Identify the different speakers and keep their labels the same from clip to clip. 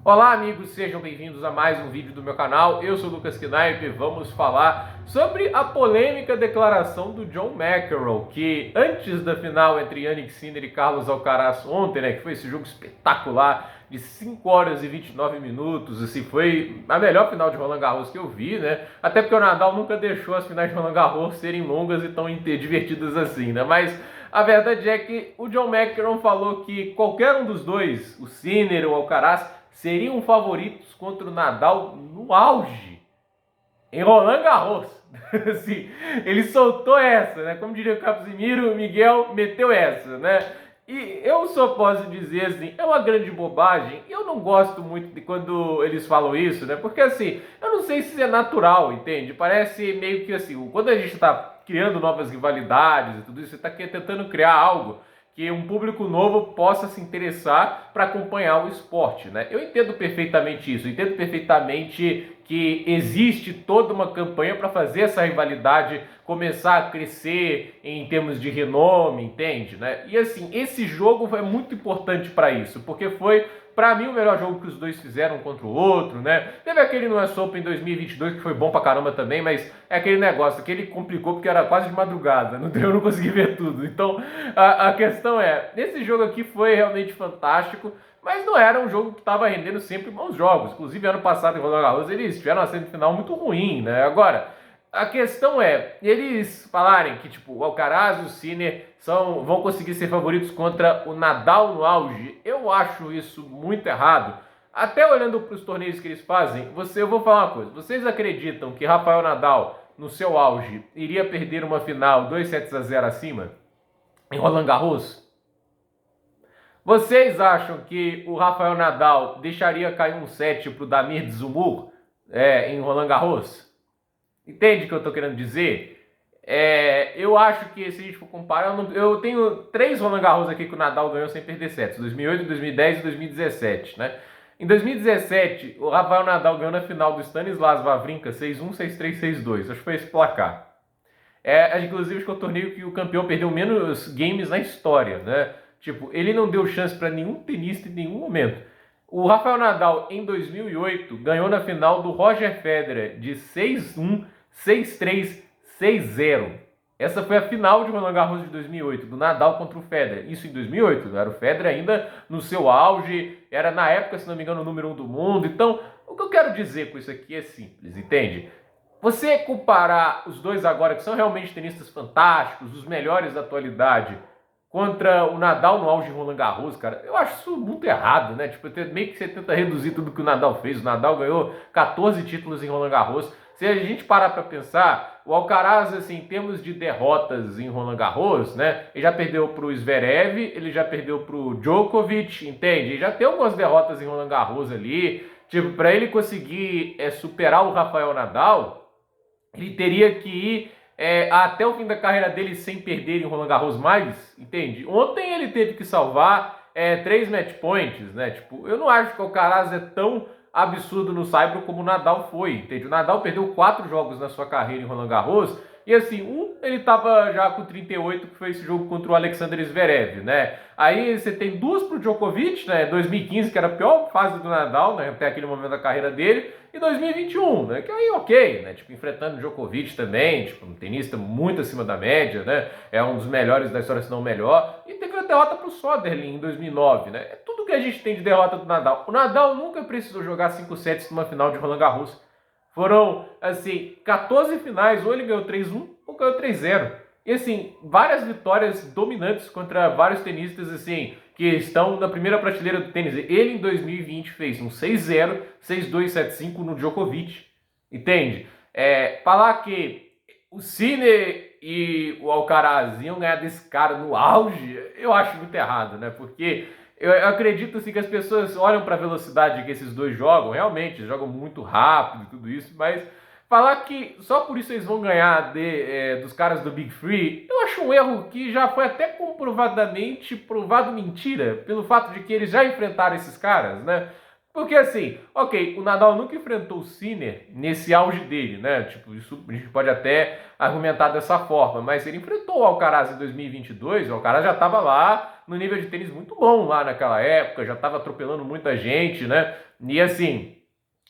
Speaker 1: Olá amigos, sejam bem-vindos a mais um vídeo do meu canal. Eu sou o Lucas Knaip e vamos falar sobre a polêmica declaração do John McEnroe, que antes da final entre Jannik Sinner e Carlos Alcaraz ontem, né, que foi esse jogo espetacular de 5 horas e 29 minutos, assim, foi a melhor final de Roland Garros que eu vi, né? Até porque o Nadal nunca deixou as finais de Roland Garros serem longas e tão divertidas assim, né? Mas a verdade é que o John McEnroe falou que qualquer um dos dois, o Sinner ou o Alcaraz, seriam favoritos contra o Nadal no auge, em Roland Garros. Assim, ele soltou essa, né? Como diria o Casimiro, o Miguel meteu essa, né? E eu só posso dizer assim, é uma grande bobagem. Eu não gosto muito de quando eles falam isso, né? Porque assim, eu não sei se é natural, entende? Parece meio que assim, quando a gente está criando novas rivalidades e tudo isso, você está tentando criar algo que um público novo possa se interessar para acompanhar o esporte, né? Eu entendo perfeitamente isso, eu entendo perfeitamente que existe toda uma campanha para fazer essa rivalidade começar a crescer em termos de renome, entende, né? E assim, esse jogo é muito importante para isso, porque foi pra mim o melhor jogo que os dois fizeram contra o outro, né? Teve aquele no US Open 2022 que foi bom pra caramba também, mas é aquele negócio que ele complicou porque era quase de madrugada, eu não consegui ver tudo. Então a questão é, esse jogo aqui foi realmente fantástico, mas não era um jogo que estava rendendo sempre bons jogos. Inclusive ano passado em Roland Garros eles tiveram uma semifinal muito ruim, né? Agora a questão é, eles falarem que tipo, o Alcaraz e o Sinner vão conseguir ser favoritos contra o Nadal no auge, eu acho isso muito errado. Até olhando para os torneios que eles fazem, eu vou falar uma coisa, vocês acreditam que Rafael Nadal, no seu auge, iria perder uma final 2-0 acima em Roland Garros? Vocês acham que o Rafael Nadal deixaria cair um set para o Damir Dzumhur em Roland Garros? Entende o que eu estou querendo dizer? Eu acho que se a gente for comparar, eu tenho 3 Roland Garros aqui que o Nadal ganhou sem perder sets, 2008, 2010 e 2017, né? Em 2017, o Rafael Nadal ganhou na final do Stanislas Wawrinka 6-1, 6-3, 6-2. Acho que foi esse placar. Inclusive, acho que é o torneio que o campeão perdeu menos games na história, né? Tipo, ele não deu chance para nenhum tenista em nenhum momento. O Rafael Nadal, em 2008, ganhou na final do Roger Federer de 6-1, 6-3, 6-0. Essa foi a final de Roland Garros de 2008, do Nadal contra o Federer. Isso em 2008, era o Federer ainda no seu auge, era na época, se não me engano, o número 1 do mundo. Então, o que eu quero dizer com isso aqui é simples, entende? Você comparar os dois agora, que são realmente tenistas fantásticos, os melhores da atualidade, contra o Nadal no auge de Roland Garros, cara, eu acho isso muito errado, né? Tipo, meio que você tenta reduzir tudo que o Nadal fez. O Nadal ganhou 14 títulos em Roland Garros. Se a gente parar para pensar, o Alcaraz, assim, em termos de derrotas em Roland Garros, né? Ele já perdeu pro Zverev, ele já perdeu pro Djokovic, entende? Ele já tem algumas derrotas em Roland Garros ali. Tipo, para ele conseguir superar o Rafael Nadal, ele teria que ir até o fim da carreira dele sem perder em Roland Garros mais, entende? Ontem ele teve que salvar 3 match points, né? Tipo, eu não acho que o Alcaraz é tão absurdo no saibro como o Nadal foi, entende? O Nadal perdeu 4 jogos na sua carreira em Roland Garros, e assim, ele tava já com 38, que foi esse jogo contra o Alexander Zverev, né? Aí você tem 2 pro Djokovic, né? 2015, que era a pior fase do Nadal, né? Até aquele momento da carreira dele, e 2021, né? Que aí ok, né? Tipo, enfrentando o Djokovic também, tipo, um tenista muito acima da média, né? É um dos melhores da história, se não o melhor. E teve a derrota pro Soderling em 2009, né? É tudo que a gente tem de derrota do Nadal. O Nadal nunca precisou jogar 5 sets numa final de Roland Garros. Foram, assim, 14 finais, ou ele ganhou 3-1 ou ganhou 3-0. E, assim, várias vitórias dominantes contra vários tenistas, assim, que estão na primeira prateleira do tênis. Ele, em 2020, fez um 6-0, 6-2, 7-5 no Djokovic. Entende? Falar que o Sinner e o Alcaraz iam ganhar desse cara no auge, eu acho muito errado, né? Porque eu acredito assim, que as pessoas olham para a velocidade que esses dois jogam, realmente, jogam muito rápido e tudo isso, mas falar que só por isso eles vão ganhar dos caras do Big Three, eu acho um erro que já foi até comprovadamente provado mentira, pelo fato de que eles já enfrentaram esses caras, né? Porque assim, ok, o Nadal nunca enfrentou o Sinner nesse auge dele, né? Tipo, isso a gente pode até argumentar dessa forma, mas ele enfrentou o Alcaraz em 2022, o Alcaraz já estava lá no nível de tênis muito bom lá naquela época, já estava atropelando muita gente, né? E assim,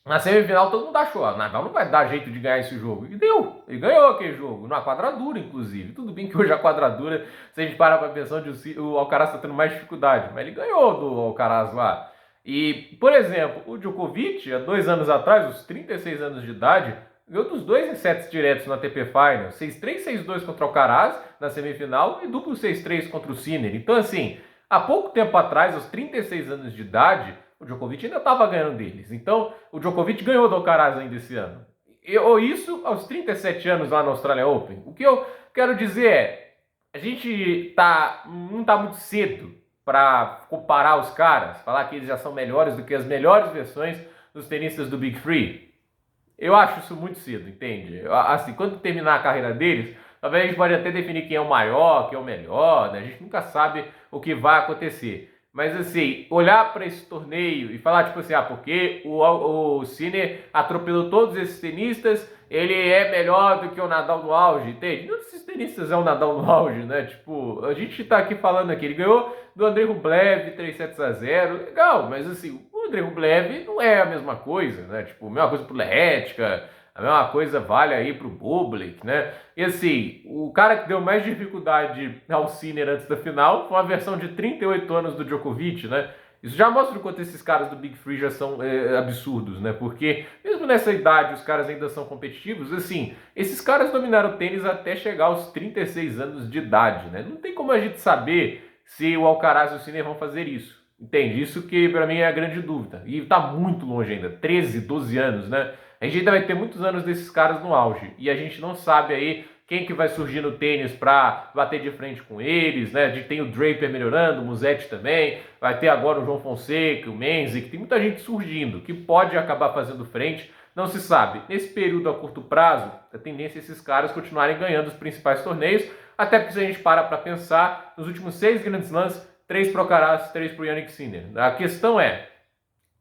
Speaker 1: na semifinal todo mundo achou, o Nadal não vai dar jeito de ganhar esse jogo. E deu, ele ganhou aquele jogo, numa quadradura inclusive. Tudo bem que hoje a quadradura, se a gente parar para pensar, o Alcaraz está tendo mais dificuldade, mas ele ganhou do Alcaraz lá. E, por exemplo, o Djokovic, há 2 anos atrás, os 36 anos de idade, ganhou dos dois em sets diretos na ATP Final. 6-3, 6-2 contra o Alcaraz na semifinal e duplo 6-3 contra o Sinner. Então, assim, há pouco tempo atrás, aos 36 anos de idade, o Djokovic ainda estava ganhando deles. Então, o Djokovic ganhou do Alcaraz ainda esse ano. Ou isso aos 37 anos lá na Australian Open. O que eu quero dizer é, a gente não está muito cedo para comparar os caras, falar que eles já são melhores do que as melhores versões dos tenistas do Big Three. Eu acho isso muito cedo, entende? Assim, quando terminar a carreira deles, talvez a gente pode até definir quem é o maior, quem é o melhor, né? A gente nunca sabe o que vai acontecer. Mas assim, olhar para esse torneio e falar tipo assim, porque o Sinner atropelou todos esses tenistas, ele é melhor do que o Nadal no auge, entende? Não desses tenistas é o Nadal no auge, né? Tipo, a gente tá aqui falando aqui, ele ganhou do Andrei Rublev 3-0, legal, mas assim, o Andrei Rublev não é a mesma coisa, né? Tipo, a mesma coisa pro Lerretica, a mesma coisa vale aí pro Bublik, né? E assim, o cara que deu mais dificuldade ao Sinner antes da final foi uma versão de 38 anos do Djokovic, né? Isso já mostra o quanto esses caras do Big Three já são absurdos, né? Porque mesmo nessa idade os caras ainda são competitivos. Assim, esses caras dominaram o tênis até chegar aos 36 anos de idade, né? Não tem como a gente saber se o Alcaraz e o Sinner vão fazer isso. Entende? Isso que pra mim é a grande dúvida. E tá muito longe ainda, 13, 12 anos, né? A gente ainda vai ter muitos anos desses caras no auge. E a gente não sabe aí quem que vai surgir no tênis para bater de frente com eles, né? A gente tem o Draper melhorando, o Musetti também, vai ter agora o João Fonseca, o Menzi, que tem muita gente surgindo, que pode acabar fazendo frente, não se sabe. Nesse período a curto prazo, a tendência é esses caras continuarem ganhando os principais torneios, até porque se a gente para pensar, nos últimos 6 Grand Slams, 3 pro Alcaraz, 3 pro Jannik Sinner. A questão é,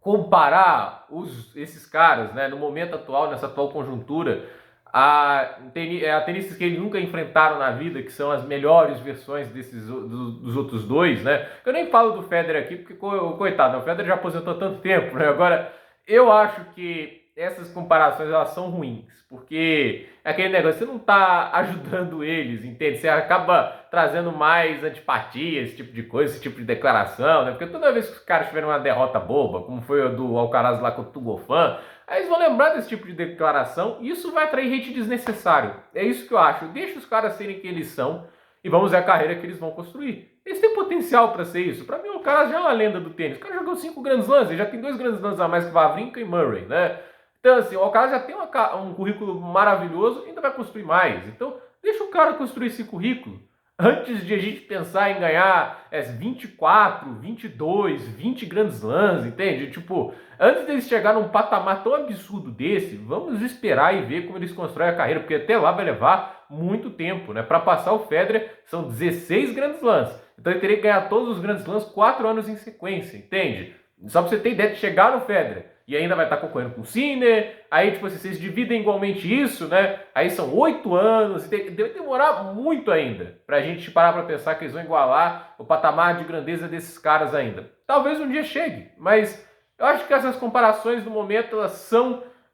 Speaker 1: comparar esses caras, né, no momento atual, nessa atual conjuntura, a tenistas que eles nunca enfrentaram na vida, que são as melhores versões dos outros dois, né? Eu nem falo do Federer aqui, porque, coitado, o Federer já aposentou há tanto tempo, né? Agora, eu acho que essas comparações, elas são ruins, porque é aquele negócio, você não está ajudando eles, entende? Você acaba trazendo mais antipatia, esse tipo de coisa, esse tipo de declaração, né? Porque toda vez que os caras tiveram uma derrota boba, como foi a do Alcaraz lá com o Tugofan, aí eles vão lembrar desse tipo de declaração e isso vai atrair hate desnecessário. É isso que eu acho. Deixa os caras serem quem eles são e vamos ver a carreira que eles vão construir. Eles têm potencial para ser isso. Para mim, o cara já é uma lenda do tênis. O cara jogou 5 Grand Slams, ele já tem 2 Grand Slams a mais que Wawrinka e Murray, né? Então, assim, o Alcaraz já tem um currículo maravilhoso e ainda vai construir mais. Então, deixa o cara construir esse currículo. Antes de a gente pensar em ganhar 24, 22, 20 Grand Slams, entende? Tipo, antes deles chegar num patamar tão absurdo desse, vamos esperar e ver como eles constroem a carreira, porque até lá vai levar muito tempo, né? Para passar o Federer, são 16 Grand Slams. Então ele teria que ganhar todos os Grand Slams 4 anos em sequência, entende? Só para você ter ideia de chegar no Federer. E ainda vai estar concorrendo com o Sinner, aí tipo assim, vocês dividem igualmente isso, né? Aí são 8 anos, e deve demorar muito ainda pra gente parar pra pensar que eles vão igualar o patamar de grandeza desses caras ainda. Talvez um dia chegue, mas eu acho que essas comparações no momento,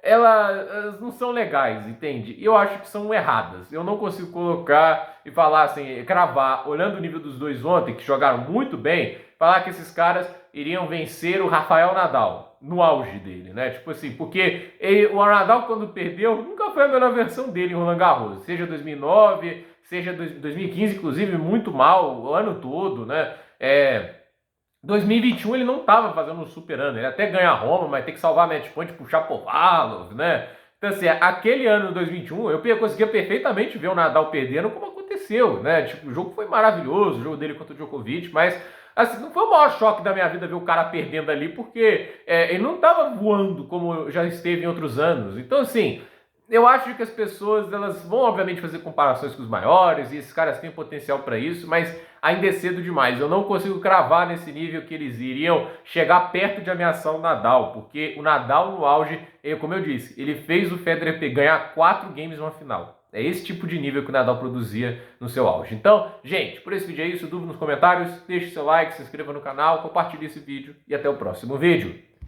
Speaker 1: elas não são legais, entende? E eu acho que são erradas. Eu não consigo colocar e falar assim, cravar, olhando o nível dos dois ontem, que jogaram muito bem, falar que esses caras iriam vencer o Rafael Nadal no auge dele, né? Tipo assim, porque o Nadal, quando perdeu, nunca foi a melhor versão dele em Roland Garros, seja 2009, seja 2015, inclusive, muito mal o ano todo, né? 2021 ele não estava fazendo um super ano, ele até ganha Roma, mas tem que salvar match point, puxar Shapovalov, né? Então assim, aquele ano de 2021 eu conseguia perfeitamente ver o Nadal perdendo como aconteceu, né? Tipo, o jogo foi maravilhoso, o jogo dele contra o Djokovic, mas assim, não foi o maior choque da minha vida ver o cara perdendo ali, porque ele não estava voando como já esteve em outros anos. Então assim, eu acho que as pessoas, elas vão obviamente fazer comparações com os maiores, e esses caras têm potencial para isso, mas ainda é cedo demais. Eu não consigo cravar nesse nível que eles iriam chegar perto de ameaçar o Nadal, porque o Nadal no auge, como eu disse, ele fez o Federer ganhar 4 games numa final. É esse tipo de nível que o Nadal produzia no seu auge. Então, gente, por esse vídeo é isso. Dúvida nos comentários, deixe seu like, se inscreva no canal, compartilhe esse vídeo e até o próximo vídeo.